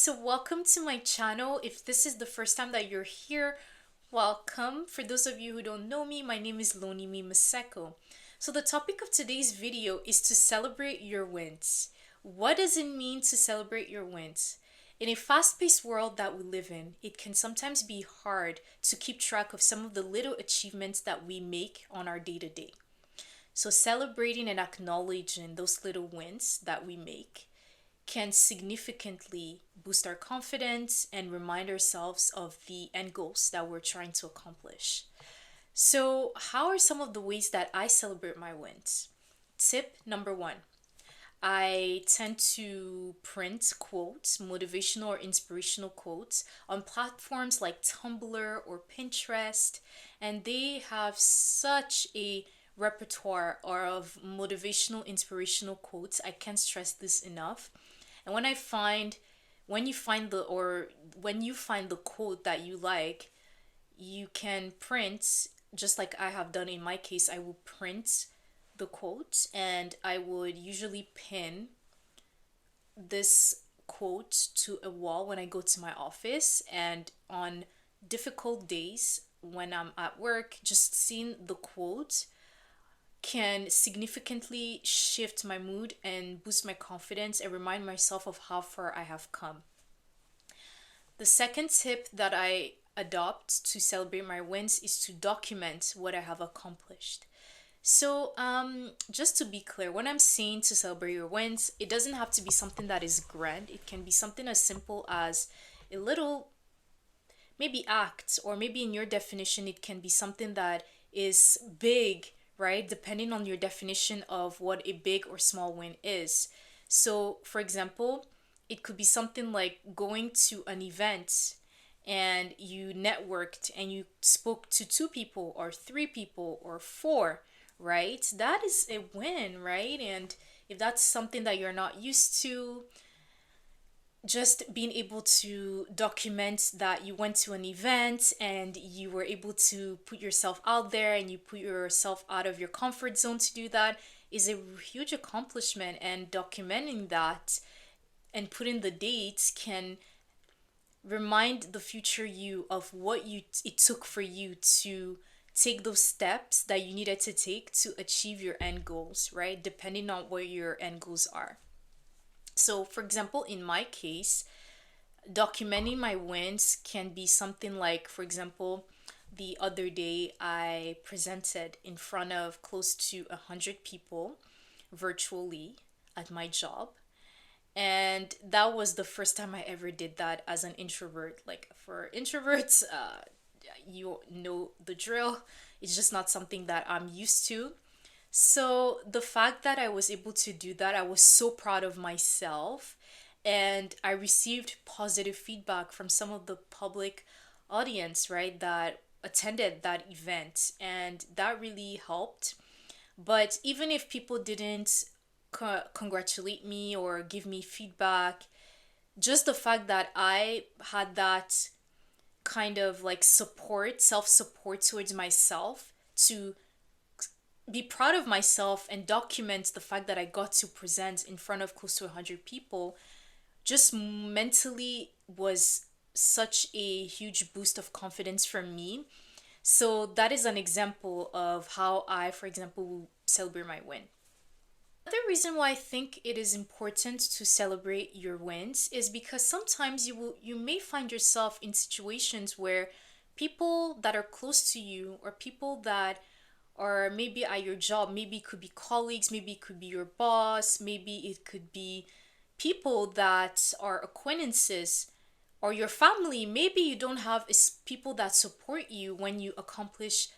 so welcome to my channel. If this is the first time that you're here, welcome. For those of you who don't know me, my name is l.msko. So the topic of today's video is to celebrate your wins. What does it mean to celebrate your wins? In a fast-paced world that we live in, it can sometimes be hard to keep track of some of the little achievements that we make on our day-to-day. So celebrating and acknowledging those little wins that we make can significantly boost our confidence and remind ourselves of the end goals that we're trying to accomplish. So, how are some of the ways that I celebrate my wins? Tip number one, I tend to print quotes, motivational or inspirational quotes, on platforms like Tumblr or Pinterest, and they have such a repertoire of motivational, inspirational quotes. I can't stress this enough. And when you find the quote that you like, you can print, just like I have done in my case. I will print the quote and I would usually pin this quote to a wall when I go to my office. And on difficult days when I'm at work, just seeing the quote can significantly shift my mood and boost my confidence and remind myself of how far I have come. The second tip that I adopt to celebrate my wins is to document what I have accomplished. So, just to be clear, when I'm saying to celebrate your wins, it doesn't have to be something that is grand. It can be something as simple as a little, maybe act, or maybe in your definition, it can be something that is big, right? Depending on your definition of what a big or small win is. So, for example, it could be something like going to an event and you networked and you spoke to two people or three people or four, right? That is a win, right? And if that's something that you're not used to, just being able to document that you went to an event and you were able to put yourself out there and you put yourself out of your comfort zone to do that is a huge accomplishment. And documenting that and putting the dates can remind the future you of what it took for you to take those steps that you needed to take to achieve your end goals, right? Depending on what your end goals are. So, for example, in my case, documenting my wins can be something like, for example, the other day I presented in front of close to 100 people virtually at my job. And that was the first time I ever did that as an introvert. Like for introverts, you know the drill. It's just not something that I'm used to. So the fact that I was able to do that, I was so proud of myself. And I received positive feedback from some of the public audience, right, that attended that event. And that really helped. But even if people didn't congratulate me or give me feedback, just the fact that I had that kind of like support, self support towards myself to be proud of myself and document the fact that I got to present in front of close to 100 people just mentally was such a huge boost of confidence for me. So that is an example of how I, for example, will celebrate my win. Another reason why I think it is important to celebrate your wins is because sometimes you may find yourself in situations where people that are close to you or people that are maybe at your job, maybe it could be colleagues, maybe it could be your boss, maybe it could be people that are acquaintances or your family. Maybe you don't have people that support you when you accomplish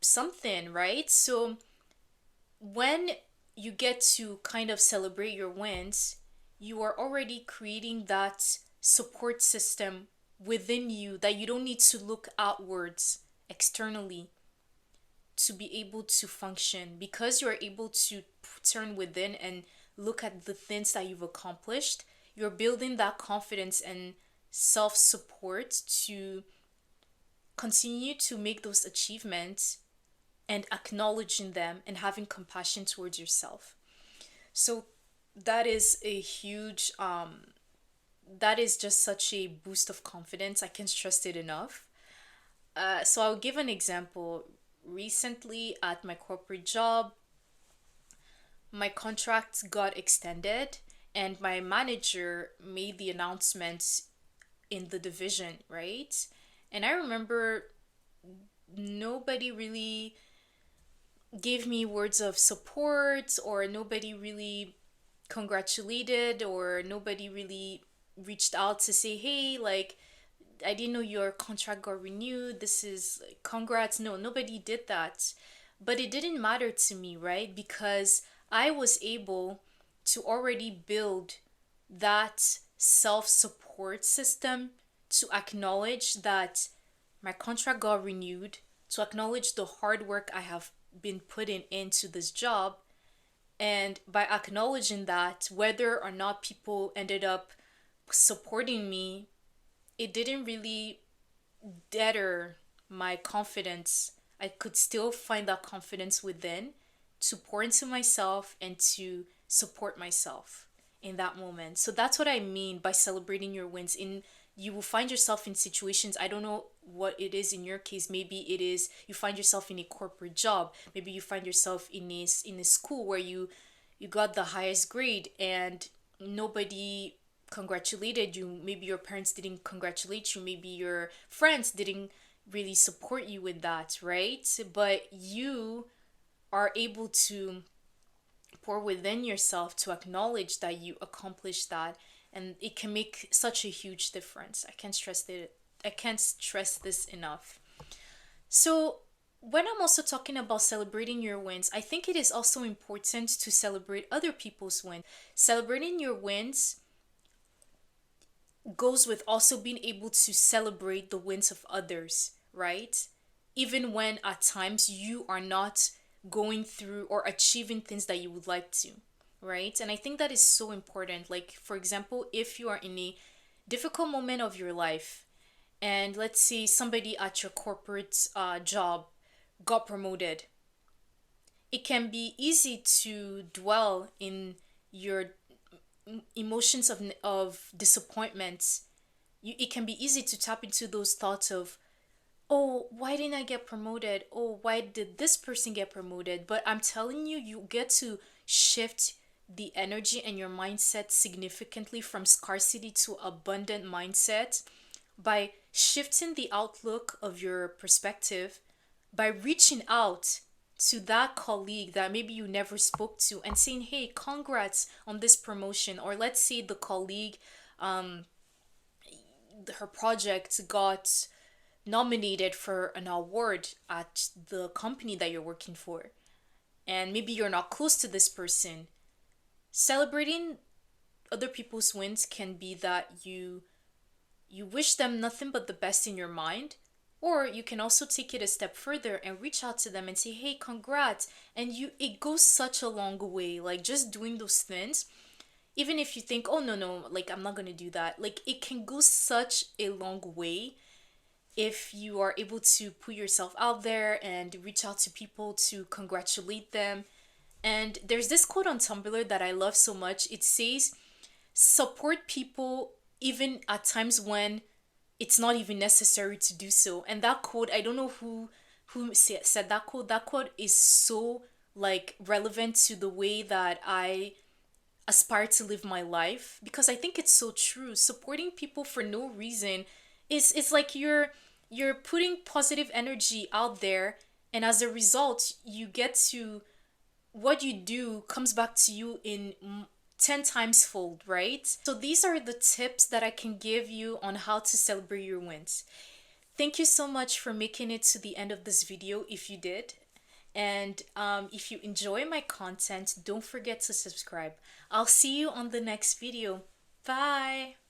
something, right? So when you get to kind of celebrate your wins, you are already creating that support system within you that you don't need to look outwards externally to be able to function, because you're able to turn within and look at the things that you've accomplished. You're building that confidence and self support to continue to make those achievements and acknowledging them and having compassion towards yourself. So that is a huge that is just such a boost of confidence. I can't stress it enough. So I'll give an example. Recently at my corporate job, my contract got extended, and my manager made the announcement in the division, right? And I remember nobody really gave me words of support, or nobody really congratulated, or nobody really reached out to say, hey, like, I didn't know your contract got renewed. This is congrats. No, nobody did that. But it didn't matter to me, right? Because I was able to already build that self support system to acknowledge that my contract got renewed, to acknowledge the hard work I have been putting into this job. And by acknowledging that, whether or not people ended up supporting me, it didn't really deter my confidence. I could still find that confidence within to pour into myself and to support myself in that moment. So that's what I mean by celebrating your wins. In You will find yourself in situations, I don't know what it is in your case. Maybe it is you find yourself in a corporate job. Maybe you find yourself in a school where you got the highest grade and nobody congratulated you. Maybe your parents didn't congratulate you. Maybe your friends didn't really support you with that, right? But you are able to pour within yourself to acknowledge that you accomplished that, and it can make such a huge difference. I can't stress this enough. So when I'm also talking about celebrating your wins, I think it is also important to celebrate other people's wins. Celebrating your wins goes with also being able to celebrate the wins of others, right? Even when at times you are not going through or achieving things that you would like to, right? And I think that is so important. Like, for example, if you are in a difficult moment of your life, and let's say somebody at your corporate job got promoted, it can be easy to dwell in your emotions of disappointment. It can be easy to tap into those thoughts of, oh, why didn't I get promoted? Oh, why did this person get promoted? But I'm telling you, you get to shift the energy and your mindset significantly from scarcity to abundant mindset by shifting the outlook of your perspective, by reaching out to that colleague that maybe you never spoke to and saying, hey, congrats on this promotion. Or let's say the colleague, um, her project got nominated for an award at the company that you're working for, and maybe you're not close to this person. Celebrating other people's wins can be that you wish them nothing but the best in your mind, or you can also take it a step further and reach out to them and say, hey, congrats. And it goes such a long way, like just doing those things. Even if you think, oh, no, like I'm not going to do that, like it can go such a long way if you are able to put yourself out there and reach out to people to congratulate them. And there's this quote on Tumblr that I love so much. It says, support people even at times when it's not even necessary to do so. And that quote, I don't know who said that quote. That quote is so like relevant to the way that I aspire to live my life, because I think it's so true. Supporting people for no reason is it's like you're putting positive energy out there, and as a result you get to, what you do comes back to you in 10 times fold, right? So these are the tips that I can give you on how to celebrate your wins. Thank you so much for making it to the end of this video if you did. And if you enjoy my content, don't forget to subscribe. I'll see you on the next video. Bye!